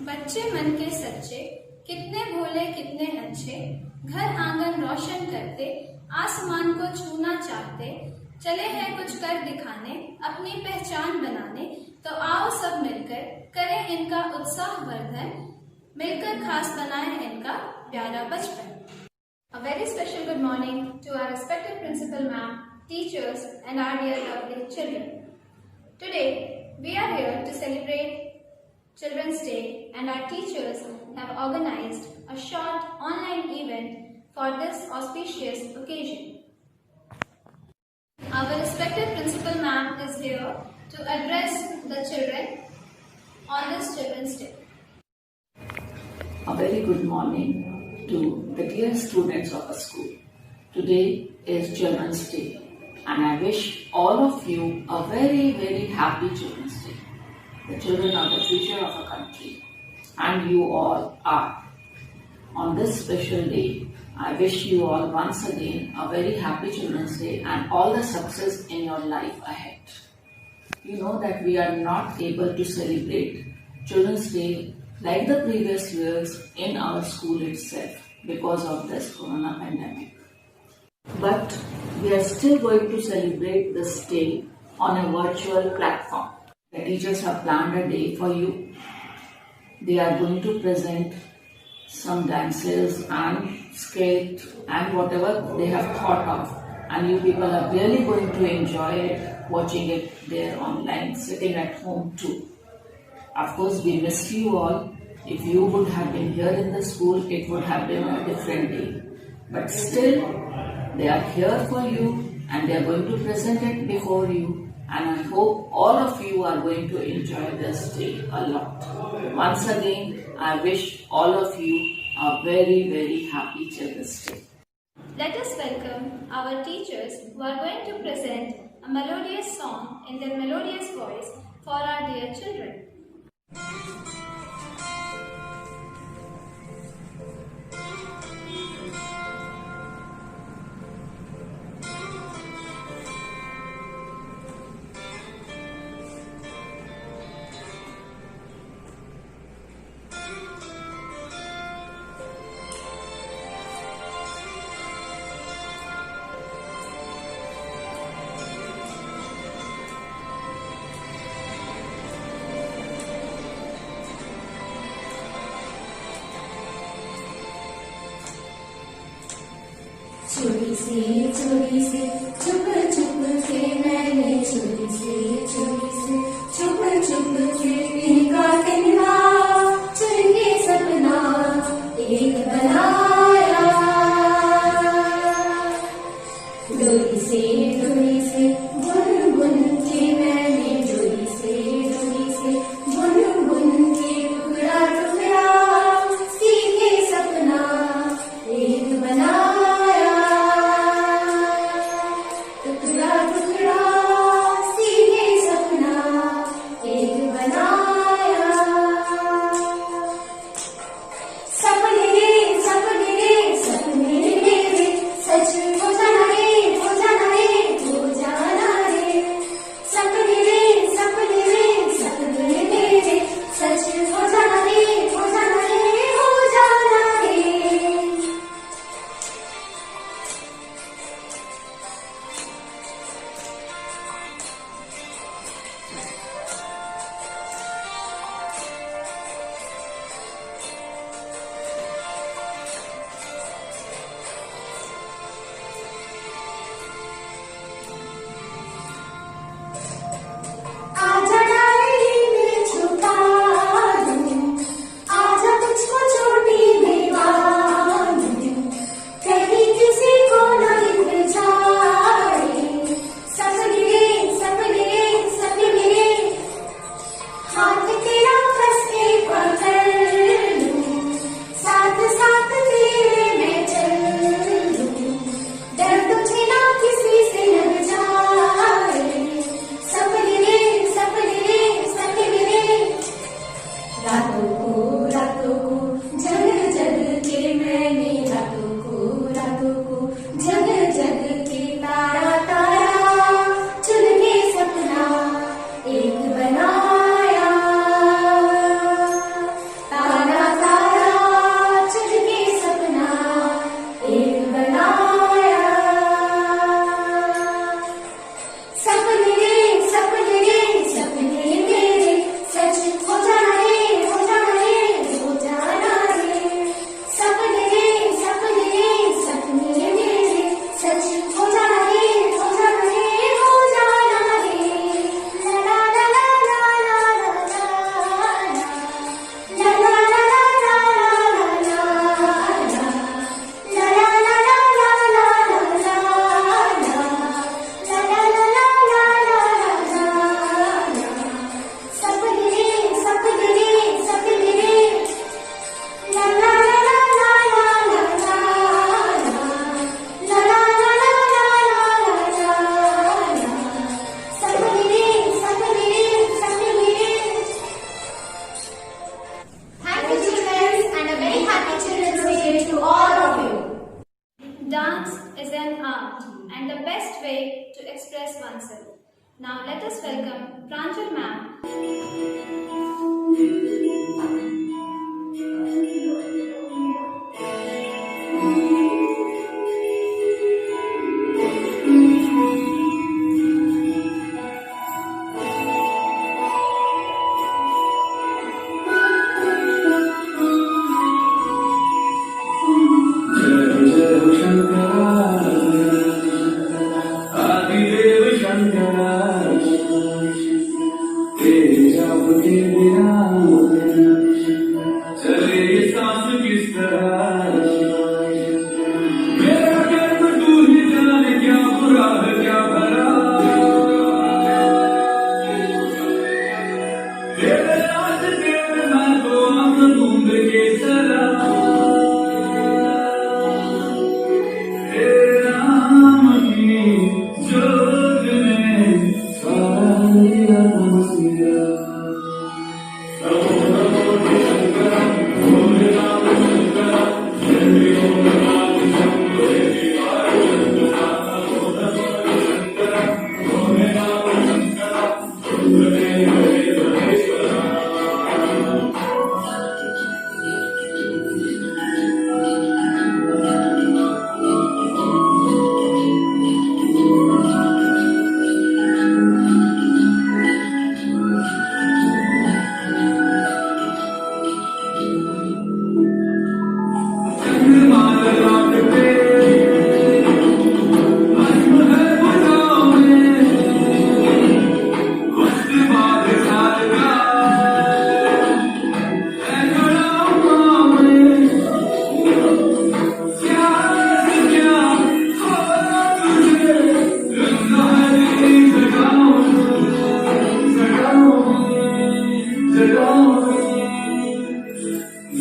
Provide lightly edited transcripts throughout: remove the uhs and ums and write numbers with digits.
बच्चे मन के सच्चे, कितने भोले कितने अच्छे, घर आंगन रोशन करते, आसमान को छूना चाहते, चले हैं कुछ कर दिखाने, अपनी पहचान बनाने। तो आओ सब मिलकर करें इनका उत्साह वर्धन, मिलकर खास बनाएं इनका प्यारा बचपन। A very special good morning to our respected principal ma'am, teachers and our dear lovely children. Today we are here to celebrate Children's Day, and our teachers have organized a short online event for this auspicious occasion. Our respected principal ma'am is here to address the children on this Children's Day. A very good morning to the dear students of our school. Today is Children's Day, and I wish all of you a very happy Children's Day. The children are the future of our country, and you all are. On this special day, I wish you all once again a very happy Children's Day and all the success in your life ahead. You know that we are not able to celebrate Children's Day like the previous years in our school itself because of this corona pandemic. But we are still going to celebrate this day on a virtual platform. The teachers have planned a day for you. They are going to present some dances and skate and whatever they have thought of, and you people are really going to enjoy it, watching it there online, sitting at home too. Of course, we miss you all. If you would have been here in the school, it would have been a different day. But still, they are here for you and they are going to present it before you. And I hope all of you are going to enjoy this day a lot. Once again, I wish all of you a very happy Children's Day. Let us welcome our teachers who are going to present a melodious song in their melodious voice for our dear children. चोरी से चुप से मैंने चोरी से चुप से इनका कहना चुन के सपना एक बनाया। डोरी से बुन के मैंने डोरी से बुन के टुकड़ा सीखे सपना एक बनाया। सपने मेरे सच हो जाना रे, हो जाना रे, हो जाना रे। सपने मेरे सच हो जाना रे, हो जाना रे, हो जाना रे। ला ला ला ला ला ला ला ला ला ला ला ला ला ला ला ला ला Thank you, children, and a very happy Children's Day to all of you. Dance is an art and the best way to express oneself. Now let us welcome Pranjal ma'am. आदिदेव Shankara तेरे जाप के बिना चले ये सांस किस तरह मेरा कर्म तू ही जाने क्या बुरा है क्या भला तेरे राज तेरे मैं तो आंख मूंद के चला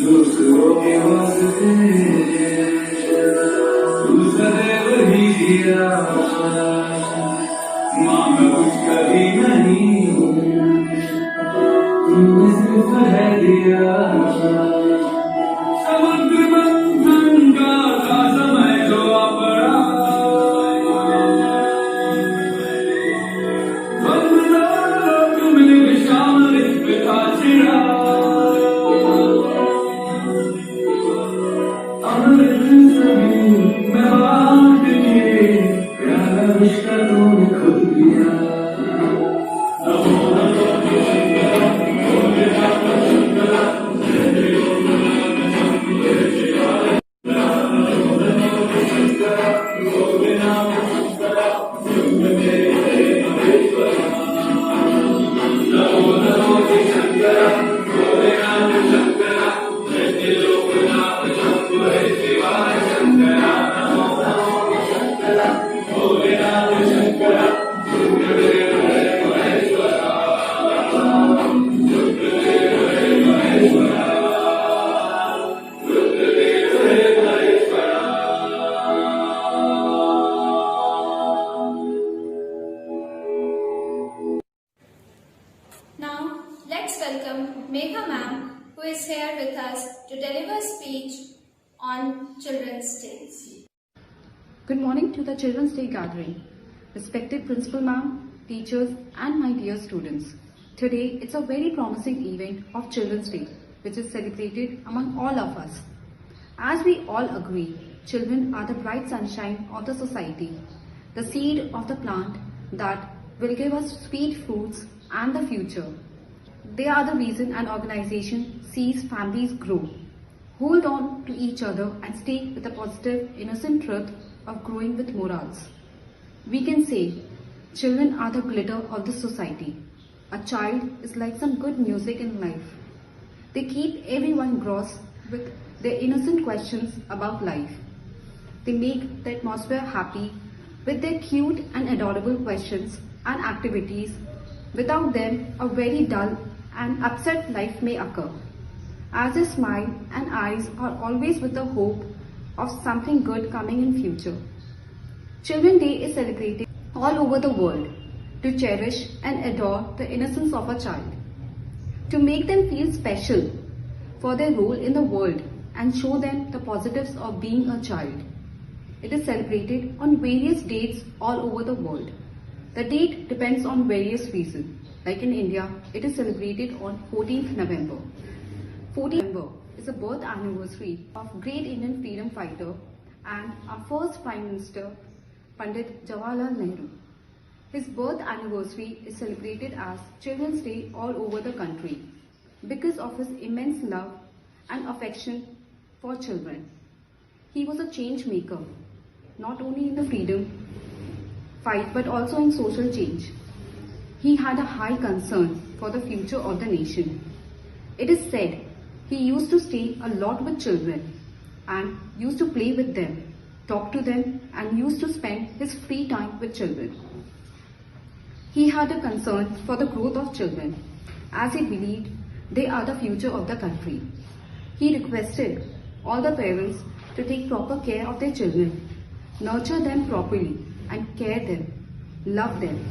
दूसरों के वास्ते तू सदैव ही दिया मांग कुछ कभी नहीं तूने सिर्फ है दिया समुद्र मंथन का था समय जो आ पड़ा तुमने विशाल पिता चिड़ा मैं बात के प्यारा रिश्ता तूने खुद दिया Now let's welcome Megha ma'am, who is here with us to deliver speech on Children's Day. Good morning to the Children's Day gathering. Respected Principal Ma'am, teachers and my dear students. Today it's a very promising event of Children's Day, which is celebrated among all of us. As we all agree, children are the bright sunshine of the society, the seed of the plant that will give us sweet fruits and the future. They are the reason an organization sees families grow. Hold on to each other and stay with the positive, innocent truth of growing with morals. We can say, children are the glitter of the society. A child is like some good music in life. They keep everyone engrossed with their innocent questions about life. They make the atmosphere happy with their cute and adorable questions and activities. Without them, a very dull and upset life may occur. As their smile and eyes are always with the hope of something good coming in future. Children's Day is celebrated all over the world to cherish and adore the innocence of a child, to make them feel special for their role in the world and show them the positives of being a child. It is celebrated on various dates all over the world. The date depends on various reasons. Like in India, it is celebrated on 14th November. 14th November is the birth anniversary of great Indian freedom fighter and our first Prime Minister, Pandit Jawaharlal Nehru. His birth anniversary is celebrated as Children's Day all over the country because of his immense love and affection for children. He was a change maker, not only in the freedom fight but also in social change. He had a high concern for the future of the nation. It is said he used to stay a lot with children and used to play with them, talk to them, and used to spend his free time with children. He had a concern for the growth of children as he believed they are the future of the country. He requested all the parents to take proper care of their children, nurture them properly and care them, love them.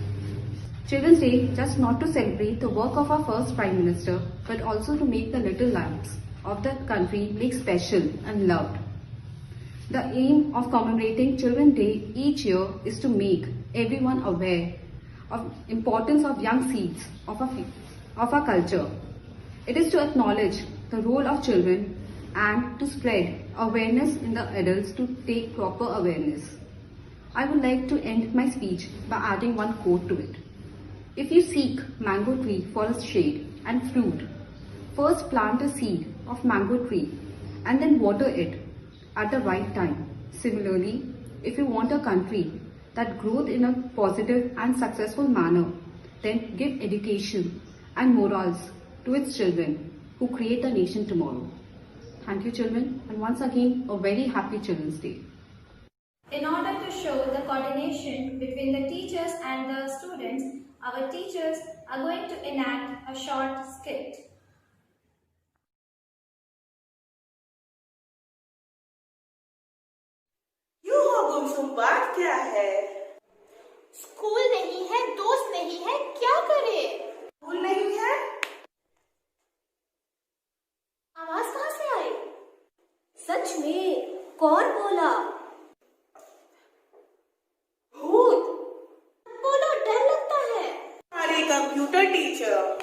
Children's Day just not to celebrate the work of our first Prime Minister but also to make the little lives of the country make special and loved. The aim of commemorating Children's Day each year is to make everyone aware of importance of young seeds of our culture. It is to acknowledge the role of children and to spread awareness in the adults to take proper awareness. I would like to end my speech by adding one quote to it. If you seek mango tree for its shade and fruit, first plant a seed of mango tree and then water it at the right time. Similarly, if you want a country that grows in a positive and successful manner, then give education and morals to its children who create the nation tomorrow. Thank you, children, and once again, a very happy Children's Day. In order to show the coordination between the teachers and the students, our teachers are going to enact a short skit. क्यों हो गुमसुम, बात क्या है? School नहीं है, दोस्त नहीं है, क्या करे? स्कूल नहीं है? आवाज कहाँ से आई? सच में कौन बोला? भूत? बोलो, डर लगता है। हमारी कंप्यूटर टीचर।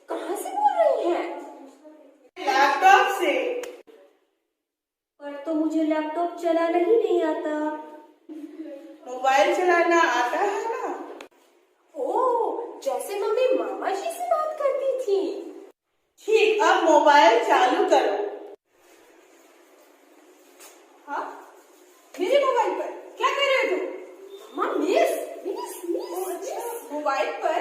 कहाँ से बोल रही हैं? लैपटॉप से। पर तो मुझे लैपटॉप चलाना ही नहीं आता। मोबाइल चलाना आता है ना? ओह, जैसे मम्मी मामा जी से बात करती थी। ठीक, अब मोबाइल चालू करो। हाँ? मेरे मोबाइल पर क्या कर रहे हो तुम? मामा मिस। मोबाइल पर?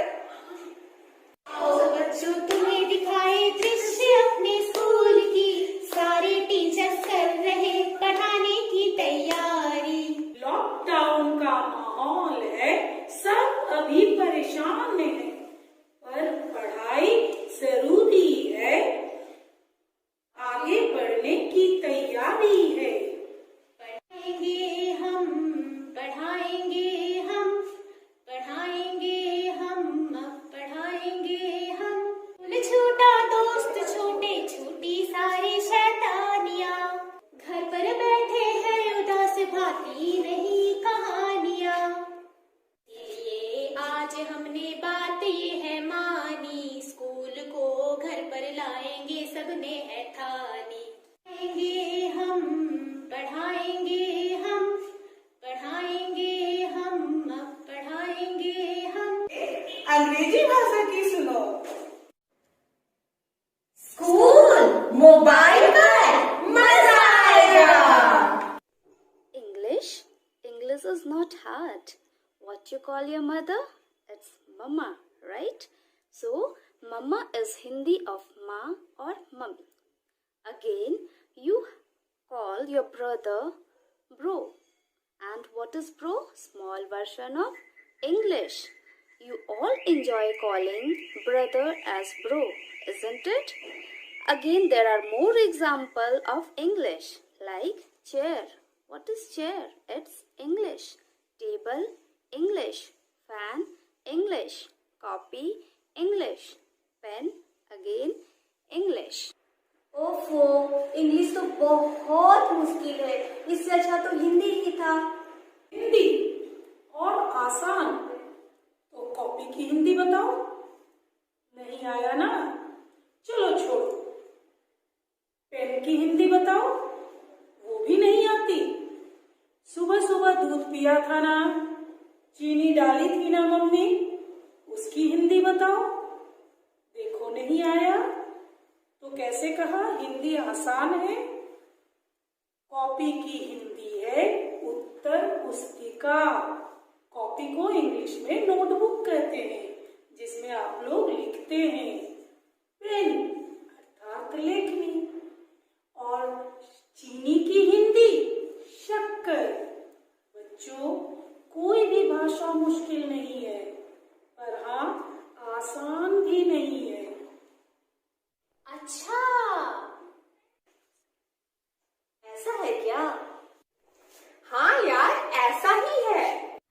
बच्चों, तुम्हें दिखाए दृश्य अपने स्कूल की, सारे टीचर कर रहे पढ़ाने की तैयारी। लॉकडाउन का माहौल है, सब अभी परेशान है, पर पढ़ाई जरूरी है, आगे बढ़ने की तैयारी है। पढ़ाएंगे हम, पढ़ाएंगे हम, पढ़ाएंगे हम, अब पढ़ाएंगे हम। छोटा दोस्त छोटे छोटी सारी शैतानियाँ, घर पर बैठे हैं उदास भाती नहीं कहानियाँ। ये आज हमने बात ये है मानी, स्कूल को घर पर लाएंगे सबने है ठानी। पढ़ाएंगे हम, पढ़ाएंगे हम, पढ़ाएंगे हम, अब पढ़ाएंगे अंग्रेजी भाषा की सुनो। स्कूल मोबाइल पर मजा आएगा। English? English is not hard. What you call your mother? It's mama, right? So, mama is Hindi of ma or mummy. Again, you call your brother bro. And what is bro? Small version of English. You all enjoy calling brother as bro, isn't it? Again, there are more examples of English like chair. What is chair? It's English. Table, English. Fan, English. Copy, English. Pen, again, English. ओफो, English तो बहुत मुश्किल है, इससे अच्छा तो हिंदी ही था। हिंदी और आसान, तो कॉपी की हिंदी बताओ। नहीं आया ना, चलो छोड़ो। पेन की हिंदी बताओ, वो भी नहीं आती। सुबह सुबह दूध पिया था ना, चीनी डाली थी ना मम्मी, उसकी हिंदी बताओ। देखो नहीं आया, तो कैसे कहा हिंदी आसान है? कॉपी की हिंदी है उत्तर पुस्तिका। कॉपी को इंग्लिश में नोटबुक कहते हैं, जिसमें आप लोग लिखते हैं। पेन अर्थात लेखनी। और चीनी की हिंदी शक्कर। बच्चों, कोई भी भाषा मुश्किल नहीं है, पर हाँ आसान भी नहीं है। अच्छा, ऐसा है क्या? हाँ यार, ऐसा ही है।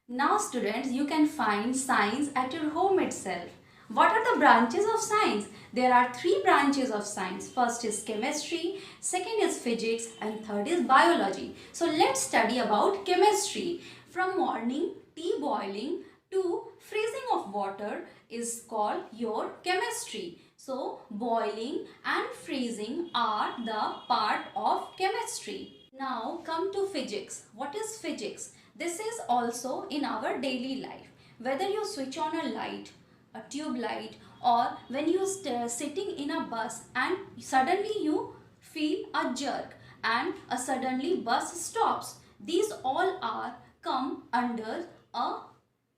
Now students, you can find science at your home itself. What are the branches of science? There are 3 branches of science. First is chemistry, second is physics, and third is biology. So let's study about chemistry. From morning tea boiling to freezing of water is called your chemistry. So boiling and freezing are the part of chemistry. Now come to physics. What is physics? This is also in our daily life. Whether you switch on a light, a tube light, or when you sitting in a bus and suddenly you feel a jerk and suddenly bus stops. These all are come under a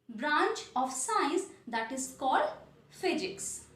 branch of science that is called physics.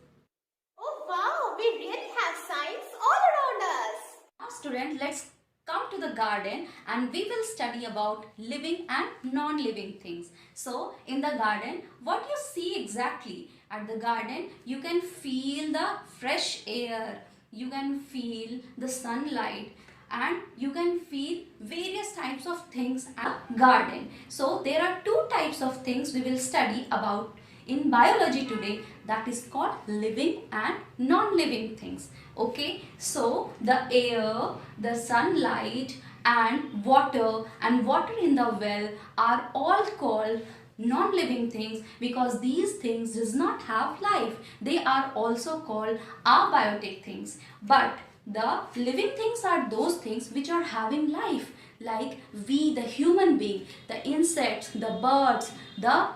Oh wow, we really have science all around us. Now students, let's come to the garden and we will study about living and non-living things. So in the garden, what you see exactly? At the garden, you can feel the fresh air, you can feel the sunlight, and you can feel various types of things at garden. So there are 2 types of things we will study about in biology today, that is called living and non-living things. Okay, so the air, the sunlight, and water in the well are all called non-living things because these things does not have life. They are also called abiotic things. But the living things are those things which are having life, like we, the human being, the insects, the birds, the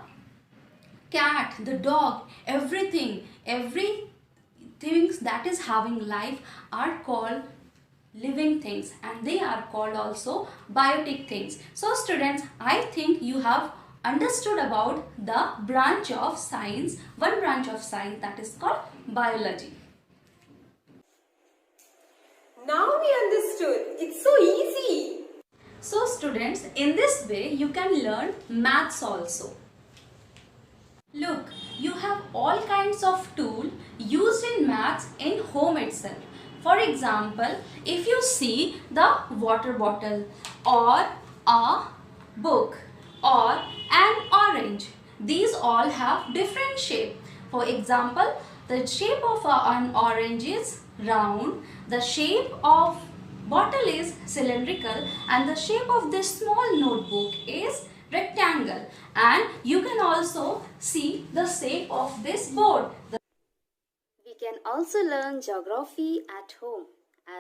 cat, the dog, everything that is having life are called living things, and they are called also biotic things. So students, I think you have understood about the branch of science, one branch of science, that is called biology. Now we understood. It's so easy. So students, in this way you can learn maths also. Look, you have all kinds of tools used in maths in home itself. For example, if you see the water bottle or a book or an orange, these all have different shape. For example, the shape of an orange is round, the shape of bottle is cylindrical, and the shape of this small notebook is rectangle. And you can also see the shape of this board. We can also learn geography at home,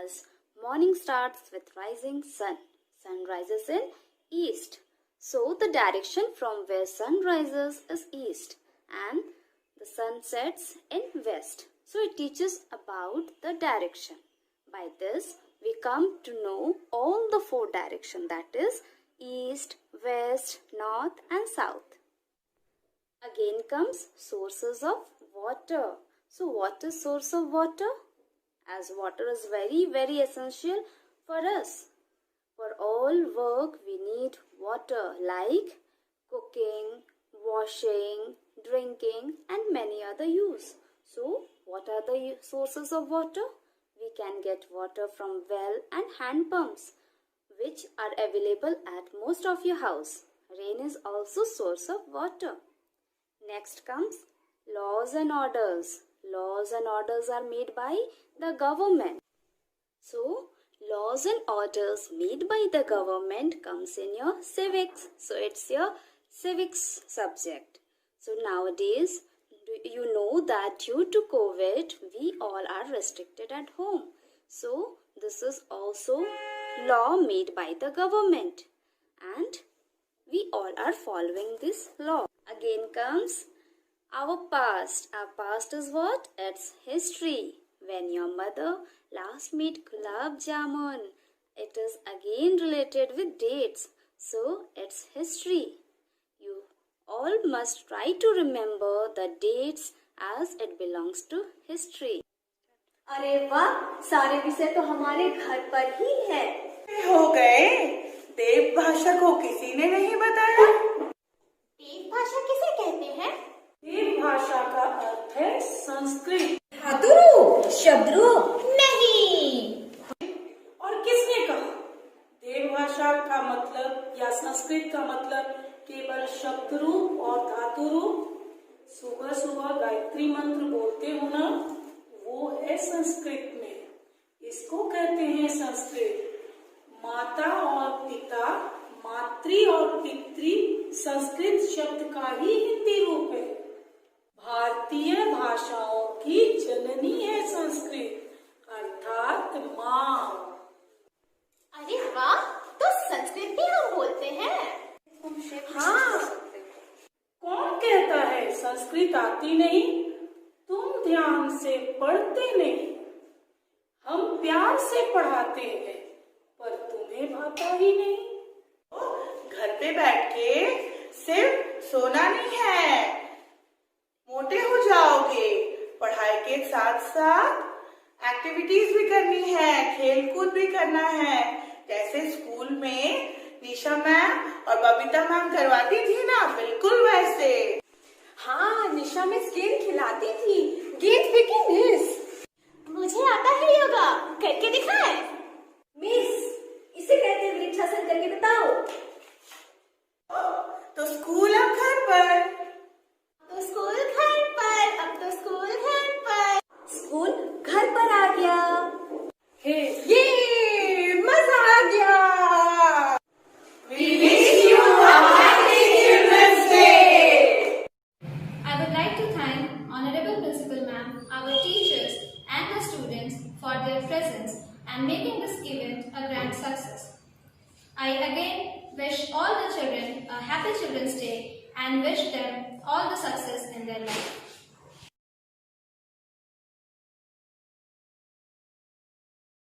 as morning starts with rising sun. Sun rises in east. So the direction from where sun rises is east, and the sun sets in west. So it teaches about the direction. By this, we come to know all the 4 directions, that is east, west, north and south. Again comes sources of water. So what is source of water? As water is very essential for us. For all work we need water, like cooking, washing, drinking and many other use. So what are the sources of water? We can get water from well and hand pumps, which are available at most of your house. Rain is also source of water. Next comes laws and orders. Laws and orders are made by the government. So laws and orders made by the government comes in your civics. So it's your civics subject. So nowadays, you know that due to COVID, we all are restricted at home. So this is also law made by the government. And we all are following this law. Again comes our past. Our past is what? It's history. When your mother last made gulab jamun, it is again related with dates. So it's history. You all must try to remember the dates as it belongs to history. अरे वाह, सारे विषय तो हमारे घर पर ही है। हो गए। देव भाषा को किसी ने नहीं बताया। देव भाषा किसे कहते हैं? देव भाषा का अर्थ है संस्कृत। धातु रूप, शब्द रूप नहीं। और किसने कहा देव भाषा का मतलब या संस्कृत का मतलब केवल शब्द रूप और धातु रूप? सुबह सुबह गायत्री मंत्र बोलते हो ना, वो है संस्कृत में। इसको कहते हैं संस्कृत। माता और पिता, मातृ और पितृ संस्कृत शब्द का ही हिंदी रूप है। भारतीय भाषाओं की जननी है संस्कृत, अर्थात माँ। अरे वाह, तो संस्कृत भी हम बोलते हैं। हाँ। कौन कहता है संस्कृत आती नहीं? तुम ध्यान से पढ़ते नहीं। हम प्यार से पढ़ाते हैं, पर तुम्हें भाता ही नहीं। घर पे बैठ के सिर्फ सोना नहीं है, मोटे हो जाओगे। पढ़ाई के साथ साथ एक्टिविटीज भी करनी है, खेल कूद भी करना है। जैसे स्कूल में निशा मैम और बबीता मैम करवाती थी ना, बिल्कुल वैसे। हाँ, निशा मिस गेंद खिलाती थी, गेंद फेंकी मिस। मुझे आता है योगा, करके दिखाए मिस। इसे कहते हैं वृक्षासन, करके बताओ। तो स्कूल अब घर पर। तो स्कूल घर पर, अब तो स्कूल घर पर। स्कूल घर पर आ गया। ये मजा आ गया। We wish you a happy Children's Day. I would like to thank Honorable Principal Ma'am, our teachers and the students for their presence and making this event a grand success. I again wish all the children a happy Children's Day and wish them all the success in their life.